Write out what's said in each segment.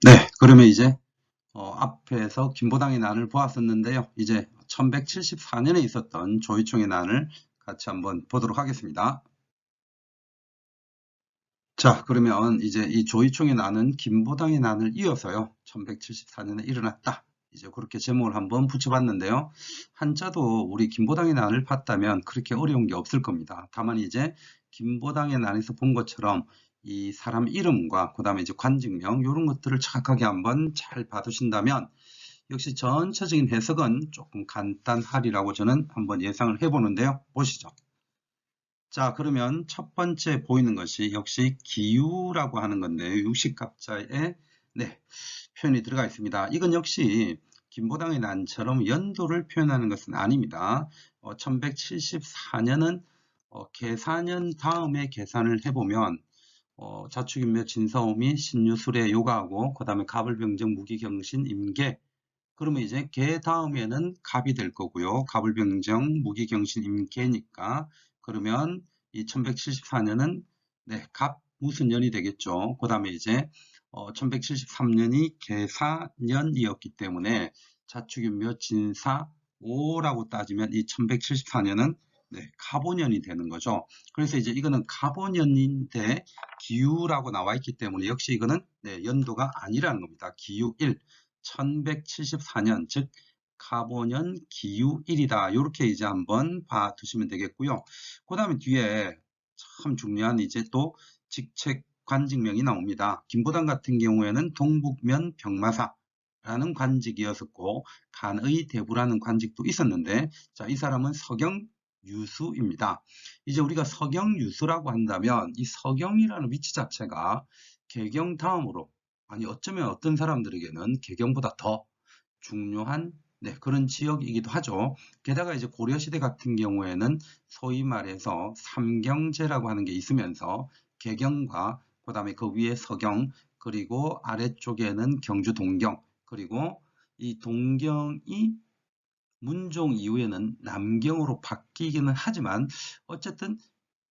네, 그러면 이제 앞에서 김보당의 난을 보았었는데요. 이제 1174년에 있었던 조이총의 난을 같이 한번 보도록 하겠습니다. 자, 그러면 이제 이 조이총의 난은 김보당의 난을 이어서요. 1174년에 일어났다. 이제 그렇게 제목을 한번 붙여봤는데요. 한자도 우리 김보당의 난을 봤다면 그렇게 어려운 게 없을 겁니다. 다만 이제 김보당의 난에서 본 것처럼 이 사람 이름과 그 다음에 이제 관직명 이런 것들을 정확하게 한번 잘 봐두신다면 역시 전체적인 해석은 조금 간단하리라고 저는 한번 예상을 해보는데요. 보시죠. 자, 그러면 첫 번째 보이는 것이 역시 기유라고 하는 건데 유식갑자에 네, 표현이 들어가 있습니다. 이건 역시 김보당의 난처럼 연도를 표현하는 것은 아닙니다. 1174년은 계사년 다음에 계산을 해보면 자축인묘 진서오미 신유술에 요가하고 그 다음에 갑을병정 무기경신 임계 그러면 이제 개 다음에는 갑이 될 거고요. 갑을병정 무기경신 임계니까 그러면 이 1174년은 네, 갑 무슨 년이 되겠죠. 그 다음에 이제 1173년이 계사년이었기 때문에 자축인묘 진사 5라고 따지면 이 1174년은 네, 갑오년이 되는 거죠. 그래서 이제 이거는 갑오년인데 기유라고 나와 있기 때문에 역시 이거는 네, 연도가 아니라는 겁니다. 기유 1, 1174년 즉 갑오년 기유 1이다. 이렇게 이제 한번 봐두시면 되겠고요. 그 다음에 뒤에 참 중요한 이제 또 직책 관직명이 나옵니다. 김보당 같은 경우에는 동북면 병마사라는 관직이었었고 간의 대부라는 관직도 있었는데 자, 이 사람은 서경유수입니다. 이제 우리가 서경유수라고 한다면 이 서경이라는 위치 자체가 개경 다음으로 아니 어쩌면 어떤 사람들에게는 개경보다 더 중요한 네, 그런 지역이기도 하죠. 게다가 이제 고려시대 같은 경우에는 소위 말해서 삼경제라고 하는 게 있으면서 개경과 그 다음에 그 위에 서경 그리고 아래쪽에는 경주 동경 그리고 이 동경이 문종 이후에는 남경으로 바뀌기는 하지만 어쨌든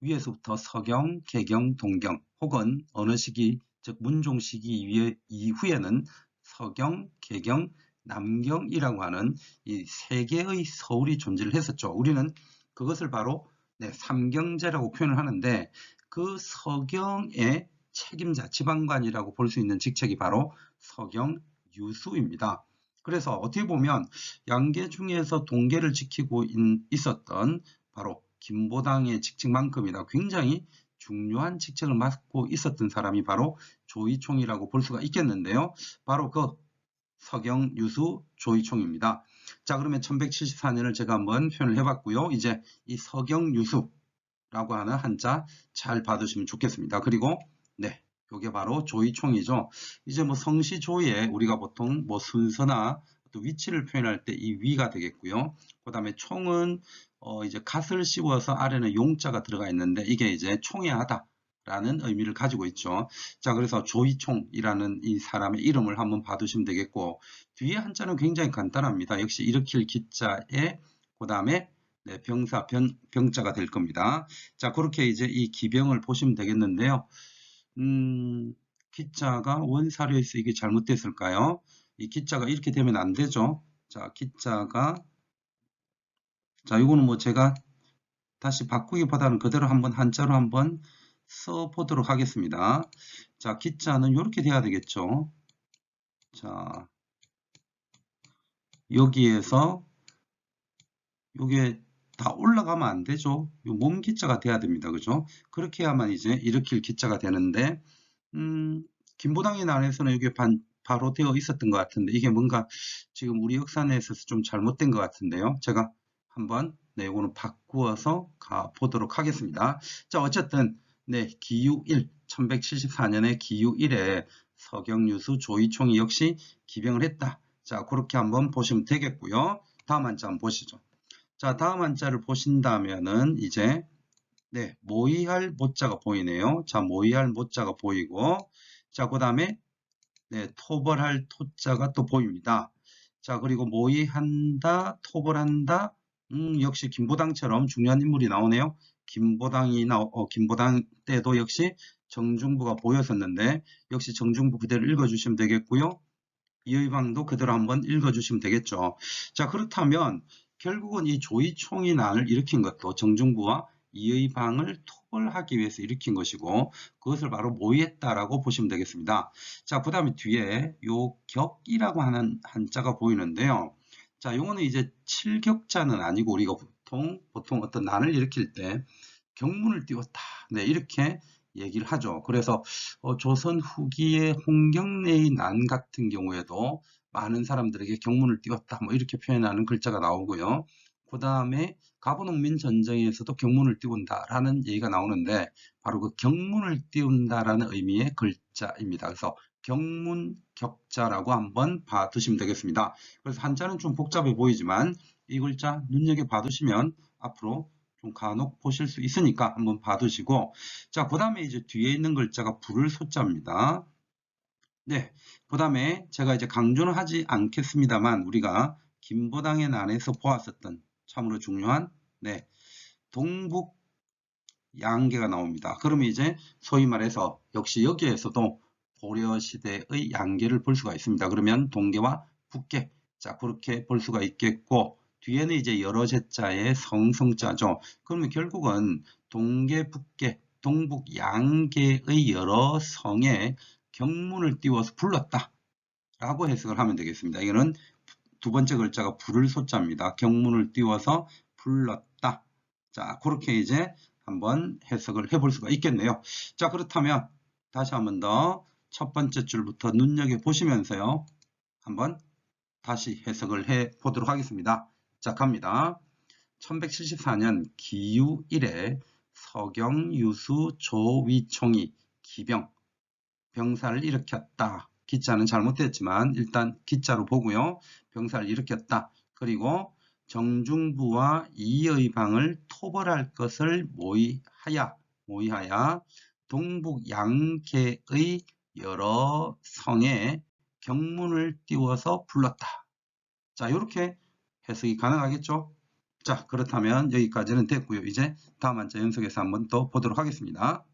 위에서부터 서경, 개경, 동경 혹은 어느 시기 즉 문종 시기 이후에는 서경, 개경, 남경이라고 하는 이 세 개의 서울이 존재를 했었죠. 우리는 그것을 바로 네, 삼경제라고 표현을 하는데 그 서경의 책임자 지방관이라고 볼 수 있는 직책이 바로 서경유수입니다. 그래서 어떻게 보면 양계 중에서 동계를 지키고 있었던 바로 김보당의 직책만큼이나 굉장히 중요한 직책을 맡고 있었던 사람이 바로 조이총이라고 볼 수가 있겠는데요. 바로 그 서경유수 조이총입니다. 자, 그러면 1174년을 제가 한번 표현을 해봤고요. 이제 이 서경유수라고 하는 한자 잘 봐두시면 좋겠습니다. 그리고 네, 이게 바로 조이총이죠. 이제 뭐 성시조에 우리가 보통 뭐 순서나 또 위치를 표현할 때 이 위가 되겠고요. 그 다음에 총은 이제 갓을 씌워서 아래는 용자가 들어가 있는데 이게 이제 총애하다 라는 의미를 가지고 있죠. 자, 그래서 조이총이라는 이 사람의 이름을 한번 봐두시면 되겠고 뒤에 한자는 굉장히 간단합니다. 역시 일으킬 기자에 그 다음에 네, 병사 병자가 될 겁니다. 자, 그렇게 이제 이 기병을 보시면 되겠는데요. 기자가 원사료에 쓰이기 잘못됐을까요? 이 기자가 이렇게 되면 안 되죠. 자, 기자가 자, 이거는 뭐 제가 다시 바꾸기보다는 그대로 한번 한자로 한번 써보도록 하겠습니다. 자, 기자는 이렇게 돼야 되겠죠. 자, 여기에서 이게 다 올라가면 안 되죠. 몸 기자가 돼야 됩니다. 그죠? 그렇게 해야만 이제 일으킬 기자가 되는데 김보당의 난에서는 이게 바로 되어 있었던 것 같은데 이게 뭔가 지금 우리 역사내에서 좀 잘못된 것 같은데요. 제가 한번 네, 이거는 바꾸어서 가보도록 하겠습니다. 자, 어쨌든 네, 기유 1, 1174년에 기유 1에 서경유수 조이총이 역시 기병을 했다. 자, 그렇게 한번 보시면 되겠고요. 다음 한자 한번 보시죠. 자, 다음 한자를 보신다면은 이제 네, 모의할 모자가 보이네요. 자, 모의할 모자가 보이고 자, 그 다음에 네, 토벌할 토자가 또 보입니다. 자, 그리고 모의한다, 토벌한다 역시 김보당처럼 중요한 인물이 나오네요. 김보당 때도 역시 정중부가 보였었는데 역시 정중부 그대로 읽어주시면 되겠고요. 이의방도 그대로 한번 읽어주시면 되겠죠. 자, 그렇다면 결국은 이 조이총이 난을 일으킨 것도 정중부와 이의방을 토벌하기 위해서 일으킨 것이고 그것을 바로 모의했다라고 보시면 되겠습니다. 자, 그 다음에 뒤에 요 격이라고 하는 한자가 보이는데요. 자, 요거는 이제 칠격자는 아니고 우리가 보통 어떤 난을 일으킬 때 경문을 띄웠다. 네, 이렇게 얘기를 하죠. 그래서 조선 후기의 홍경래의 난 같은 경우에도 많은 사람들에게 경문을 띄웠다. 뭐 이렇게 표현하는 글자가 나오고요. 그 다음에 갑오농민 전쟁에서도 경문을 띄운다라는 얘기가 나오는데 바로 그 경문을 띄운다라는 의미의 글자입니다. 그래서 경문 격자라고 한번 봐두시면 되겠습니다. 그래서 한자는 좀 복잡해 보이지만 이 글자 눈여겨 봐두시면 앞으로 좀 간혹 보실 수 있으니까 한번 봐두시고, 자, 그 다음에 이제 뒤에 있는 글자가 부를 소자입니다. 네, 그 다음에 제가 이제 강조는 하지 않겠습니다만 우리가 김보당의 난에서 보았었던 참으로 중요한 네, 동북 양계가 나옵니다. 그러면 이제 소위 말해서 역시 여기에서도 고려시대의 양계를 볼 수가 있습니다. 그러면 동계와 북계, 자, 그렇게 볼 수가 있겠고 뒤에는 이제 여러 제자의 성자죠. 그러면 결국은 동계, 북계, 동북 양계의 여러 성에 경문을 띄워서 불렀다 라고 해석을 하면 되겠습니다. 이거는 두 번째 글자가 부를 소자입니다. 경문을 띄워서 불렀다. 자, 그렇게 이제 한번 해석을 해볼 수가 있겠네요. 자, 그렇다면 다시 한번 더 첫 번째 줄부터 눈여겨보시면서요. 한번 다시 해석을 해 보도록 하겠습니다. 자, 갑니다. 1174년 기유 1에 서경, 유수, 조위총이 기병, 병사를 일으켰다. 기자는 잘못됐지만 일단 기자로 보고요. 병사를 일으켰다. 그리고 정중부와 이의방을 토벌할 것을 모의하야 동북 양계의 여러 성에 경문을 띄워서 불렀다. 자, 이렇게 해석이 가능하겠죠? 자, 그렇다면 여기까지는 됐고요. 이제 다음 한자 연속해서 한번 더 보도록 하겠습니다.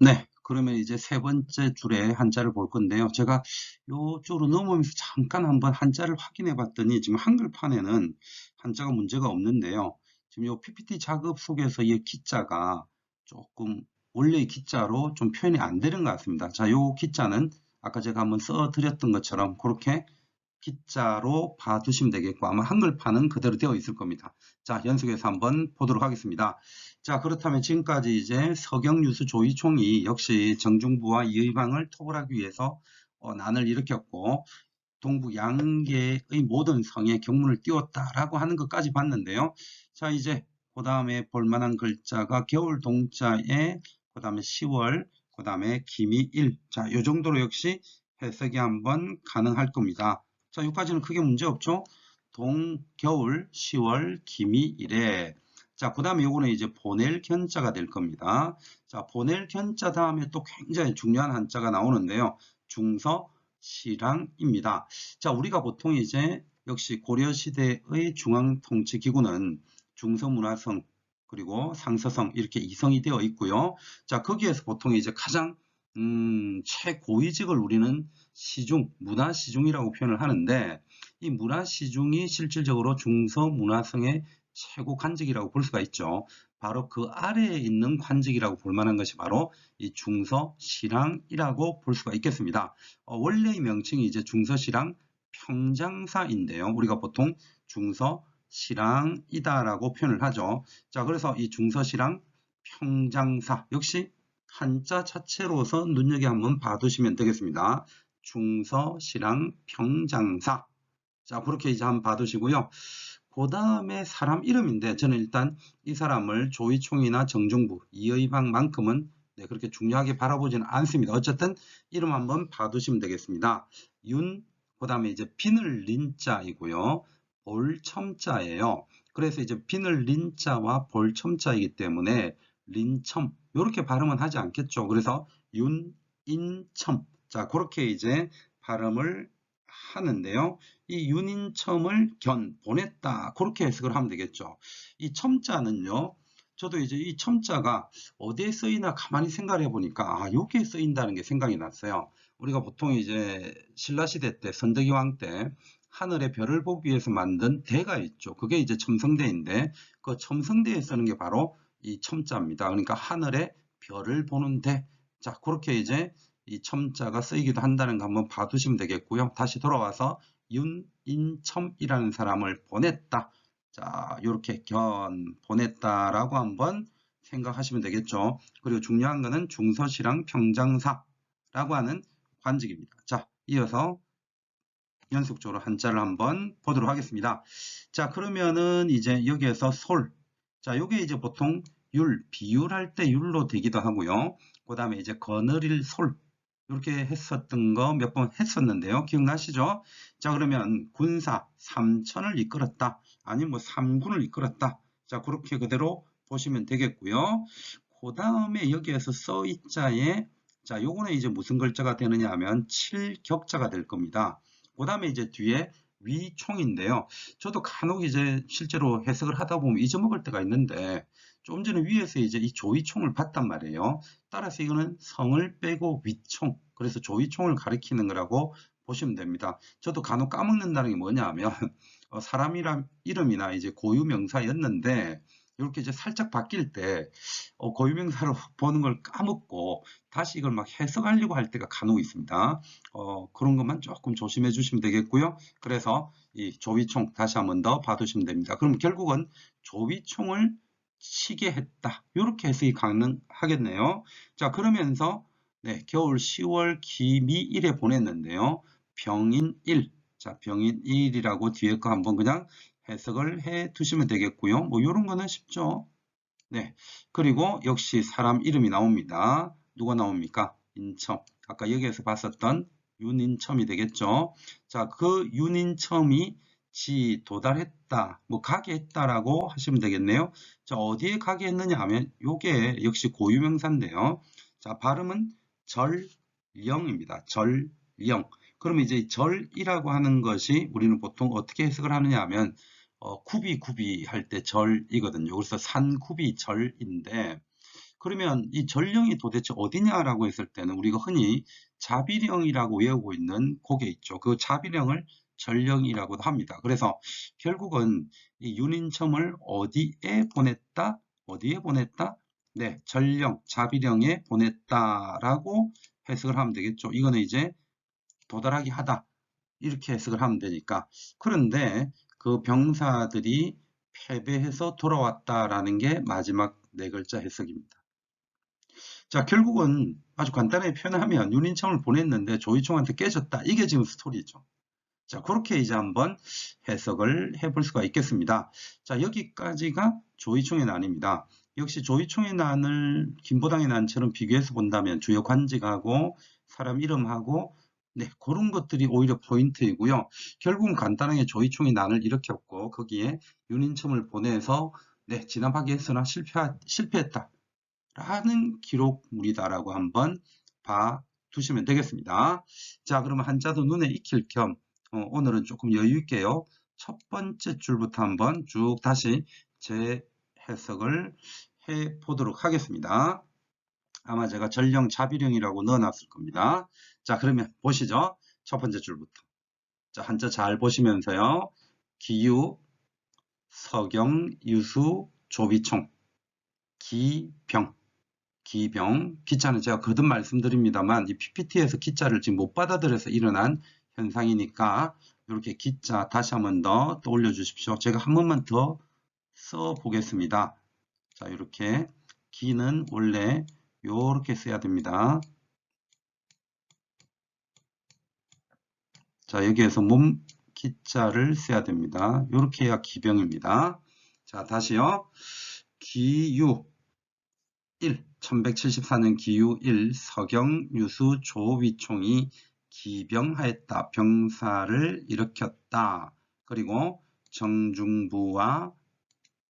네, 그러면 이제 세 번째 줄에 한자를 볼 건데요. 제가 요쪽으로 넘으면서 잠깐 한번 한자를 확인해 봤더니 지금 한글판에는 한자가 문제가 없는데요. 지금 요 PPT 작업 속에서 이 기자가 조금 원래의 기자로 좀 표현이 안 되는 것 같습니다. 자, 요 기자는 아까 제가 한번 써 드렸던 것처럼 그렇게 기자로 봐두시면 되겠고 아마 한글판은 그대로 되어 있을 겁니다. 자, 연속해서 한번 보도록 하겠습니다. 자, 그렇다면 지금까지 이제 서경유수 조이총이 역시 정중부와 이의방을 토벌하기 위해서 난을 일으켰고 동북 양계의 모든 성에 경문을 띄웠다라고 하는 것까지 봤는데요. 자, 이제 그 다음에 볼만한 글자가 겨울 동자에 그 다음에 10월 그 다음에 기미 1. 자, 이 정도로 역시 해석이 한번 가능할 겁니다. 자, 여기까지는 크게 문제 없죠? 겨울, 10월, 기미 1에 자, 그 다음에 요거는 이제 보낼 견자가 될 겁니다. 자, 보낼 견자 다음에 또 굉장히 중요한 한자가 나오는데요. 중서, 시랑입니다. 자, 우리가 보통 이제 역시 고려시대의 중앙통치기구는 중서문화성 그리고 상서성 이렇게 이성이 되어 있고요. 자, 거기에서 보통 이제 가장 최고위직을 우리는 시중, 문화시중이라고 표현을 하는데 이 문화시중이 실질적으로 중서문화성의 최고 관직이라고 볼 수가 있죠. 바로 그 아래에 있는 관직이라고 볼 만한 것이 바로 이 중서실랑이라고 볼 수가 있겠습니다. 원래의 명칭이 이제 중서실랑 평장사인데요. 우리가 보통 중서실랑이다라고 표현을 하죠. 자, 그래서 이 중서실랑 평장사 역시 한자 자체로서 눈여겨 한번 봐두시면 되겠습니다. 중서실랑 평장사. 자, 그렇게 이제 한번 봐두시고요. 그 다음에 사람 이름인데 저는 일단 이 사람을 조이총이나 정중부, 이의방만큼은 네, 그렇게 중요하게 바라보지는 않습니다. 어쨌든 이름 한번 봐두시면 되겠습니다. 그 다음에 이제 비늘 린자이고요. 볼첨자예요. 그래서 이제 비늘 린자와 볼첨자이기 때문에 린첨 이렇게 발음은 하지 않겠죠. 그래서 윤인첨 자, 그렇게 이제 발음을 하는데요. 이 윤인첨을 보냈다. 그렇게 해석을 하면 되겠죠. 이 첨자는요. 저도 이제 이 첨자가 어디에 쓰이나 가만히 생각을 해보니까 여기에 쓰인다는 게 생각이 났어요. 우리가 보통 이제 신라시대 때 선덕여왕 때 하늘의 별을 보기 위해서 만든 대가 있죠. 그게 이제 첨성대인데 그 첨성대에 쓰는 게 바로 이 첨자입니다. 그러니까 하늘의 별을 보는 대. 자, 그렇게 이제 이 첨자가 쓰이기도 한다는 거 한번 봐두시면 되겠고요. 다시 돌아와서 윤인첨이라는 사람을 보냈다. 자, 이렇게 보냈다라고 한번 생각하시면 되겠죠. 그리고 중요한 거는 중서시랑 평장사라고 하는 관직입니다. 자, 이어서 연속적으로 한자를 한번 보도록 하겠습니다. 자, 그러면은 이제 여기에서 솔. 자, 요게 이제 보통 비율할 때 율로 되기도 하고요. 그 다음에 이제 거느릴 솔. 이렇게 했었던 거 몇 번 했었는데요. 기억나시죠? 자, 그러면 군사 3천을 이끌었다. 아니면 뭐 3군을 이끌었다. 자, 그렇게 그대로 보시면 되겠고요. 그 다음에 여기에서 써이자에 자, 요거는 이제 무슨 글자가 되느냐 하면 7격자가 될 겁니다. 그 다음에 이제 뒤에 위총인데요. 저도 간혹 이제 실제로 해석을 하다 보면 잊어먹을 때가 있는데 좀 전에 위에서 이제 이 조위총을 봤단 말이에요. 따라서 이거는 성을 빼고 위총, 그래서 조위총을 가리키는 거라고 보시면 됩니다. 저도 간혹 까먹는다는 게 뭐냐 하면 사람 이름이나 이제 고유명사였는데 이렇게 이제 살짝 바뀔 때 고유명사로 보는 걸 까먹고 다시 이걸 막 해석하려고 할 때가 간혹 있습니다. 그런 것만 조금 조심해 주시면 되겠고요. 그래서 이 조위총 다시 한번 더 봐두시면 됩니다. 그럼 결국은 조위총을 치게 했다. 이렇게 해석이 가능하겠네요. 자, 그러면서 네, 겨울 10월 기미일에 보냈는데요. 병인일. 자, 병인일이라고 뒤에 거 한번 그냥 해석을 해 두시면 되겠고요. 뭐 이런 거는 쉽죠. 네. 그리고 역시 사람 이름이 나옵니다. 누가 나옵니까? 인첨. 아까 여기에서 봤었던 윤인첨이 되겠죠. 자, 그 윤인첨이 도달했다, 뭐 가게 했다라고 하시면 되겠네요. 자, 어디에 가게 했느냐 하면 요게 역시 고유명사인데요. 자, 발음은 절령입니다. 절령. 그러면 이제 절이라고 하는 것이 우리는 보통 어떻게 해석을 하느냐 하면 구비 할 때 절이거든요. 그래서 산구비 절인데 그러면 이 전령이 도대체 어디냐라고 했을 때는 우리가 흔히 자비령이라고 외우고 있는 그게 있죠. 그 자비령을 전령이라고도 합니다. 그래서 결국은 이 윤인첨을 어디에 보냈다? 어디에 보냈다? 네, 전령, 자비령에 보냈다라고 해석을 하면 되겠죠. 이거는 이제 도달하기 하다. 이렇게 해석을 하면 되니까. 그런데 그 병사들이 패배해서 돌아왔다라는 게 마지막 네 글자 해석입니다. 자, 결국은 아주 간단하게 표현하면 윤인청을 보냈는데 조이총한테 깨졌다. 이게 지금 스토리죠. 자, 그렇게 이제 한번 해석을 해볼 수가 있겠습니다. 자, 여기까지가 조이총의 난입니다. 역시 조이총의 난을 김보당의 난처럼 비교해서 본다면 주요 관직하고 사람 이름하고 네, 그런 것들이 오히려 포인트이고요. 결국은 간단하게 조이총의 난을 일으켰고 거기에 윤인청을 보내서 네, 진압하기 했으나 실패했다. 라는 기록물이다라고 한번 봐두시면 되겠습니다. 자, 그러면 한자도 눈에 익힐 겸 오늘은 조금 여유 있게요. 첫 번째 줄부터 한번 쭉 다시 재해석을 해 보도록 하겠습니다. 아마 제가 전령 자비령이라고 넣어놨을 겁니다. 자, 그러면 보시죠. 첫 번째 줄부터. 자, 한자 잘 보시면서요. 기유, 서경, 유수, 조비총, 기병. 기차는 제가 거듭 말씀드립니다만 이 PPT에서 기자를 지금 못 받아들여서 일어난 현상이니까 이렇게 기자 다시 한번 더 떠올려 주십시오. 제가 한 번만 더 써 보겠습니다. 자, 이렇게 기는 원래 이렇게 써야 됩니다. 자, 여기에서 몸 기자를 써야 됩니다. 이렇게 해야 기병입니다. 자, 다시요. 기유 1. 1174년 기유 1. 서경, 유수, 조위총이 기병하였다. 병사를 일으켰다. 그리고 정중부와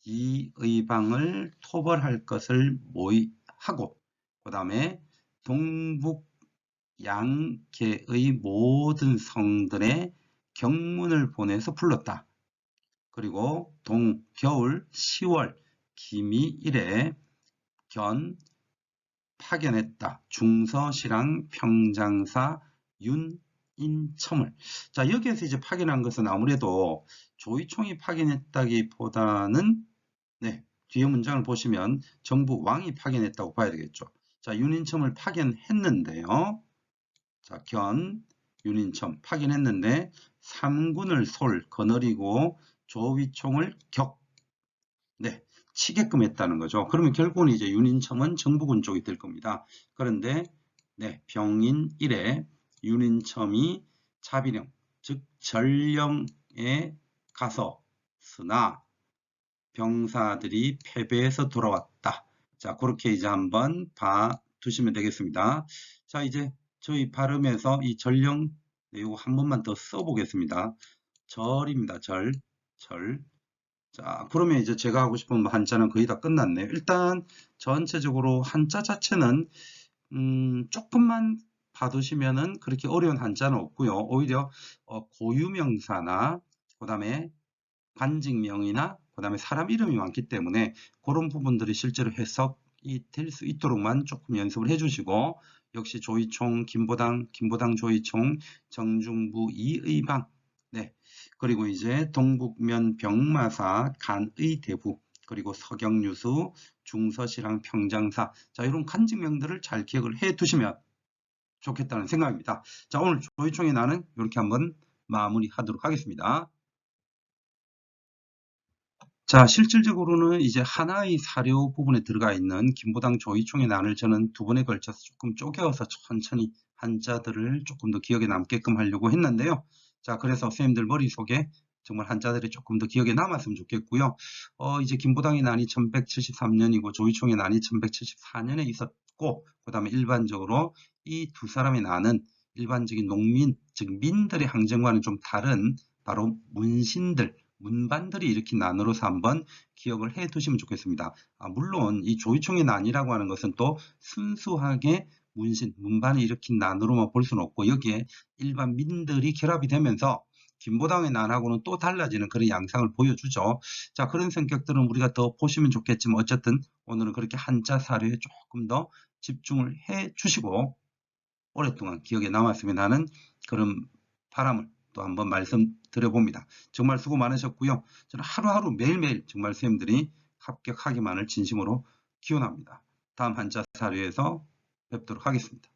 이의방을 토벌할 것을 모의하고 그 다음에 동북 양계의 모든 성들의 경문을 보내서 불렀다. 그리고 겨울 10월 기미 1에 견 파견했다. 중서시랑 평장사 윤인첨을. 자, 여기에서 이제 파견한 것은 아무래도 조이총이 파견했다기보다는 네, 뒤에 문장을 보시면 정부 왕이 파견했다고 봐야 되겠죠. 자, 윤인첨을 파견했는데요. 자, 윤인첨 파견했는데 삼군을 거느리고 조위총을 네, 치게끔 했다는 거죠. 그러면 결국은 이제 윤인첨은 정부군 쪽이 될 겁니다. 그런데 네, 병인 1에 윤인첨이 자비령, 즉 전령에 가서으나 병사들이 패배해서 돌아왔다. 자, 그렇게 이제 한번 봐두시면 되겠습니다. 자, 이제 저희 발음에서 이 전령 이거 한 번만 더 써보겠습니다. 절입니다. 절. 자, 그러면 이제 제가 하고 싶은 한자는 거의 다 끝났네요. 일단 전체적으로 한자 자체는 조금만 봐두시면은 그렇게 어려운 한자는 없고요. 오히려 고유명사나 그 다음에 관직명이나 그 다음에 사람 이름이 많기 때문에 그런 부분들이 실제로 해석이 될 수 있도록만 조금 연습을 해주시고, 역시 조이총, 김보당 조이총, 정중부 이의방, 네, 그리고 이제 동북면 병마사 간의 대부, 그리고 서경유수, 중서시랑 평장사, 자, 이런 간직명들을 잘 기억을 해 두시면 좋겠다는 생각입니다. 자, 오늘 조이총의 나는 이렇게 한번 마무리하도록 하겠습니다. 자, 실질적으로는 이제 하나의 사료 부분에 들어가 있는 김보당 조이총의 난을 저는 두 번에 걸쳐서 조금 쪼개어서 천천히 한자들을 조금 더 기억에 남게끔 하려고 했는데요. 자, 그래서 선생님들 머릿속에 정말 한자들이 조금 더 기억에 남았으면 좋겠고요. 이제 김보당의 난이 1173년이고 조이총의 난이 1174년에 있었고, 그 다음에 일반적으로 이 두 사람의 난은 일반적인 농민, 즉 민들의 항쟁과는 좀 다른 바로 문반들이 일으킨 난으로서 한번 기억을 해 두시면 좋겠습니다. 물론 이 조이총의 난이라고 하는 것은 또 순수하게 문반이 일으킨 난으로만 볼 수는 없고, 여기에 일반 민들이 결합이 되면서 김보당의 난하고는 또 달라지는 그런 양상을 보여주죠. 자, 그런 성격들은 우리가 더 보시면 좋겠지만 어쨌든 오늘은 그렇게 한자 사료에 조금 더 집중을 해 주시고 오랫동안 기억에 남았으면 하는 그런 바람을 또 한번 말씀드려봅니다. 정말 수고 많으셨고요. 저는 하루하루 매일매일 정말 선생님들이 합격하기만을 진심으로 기원합니다. 다음 한자 사료에서 뵙도록 하겠습니다.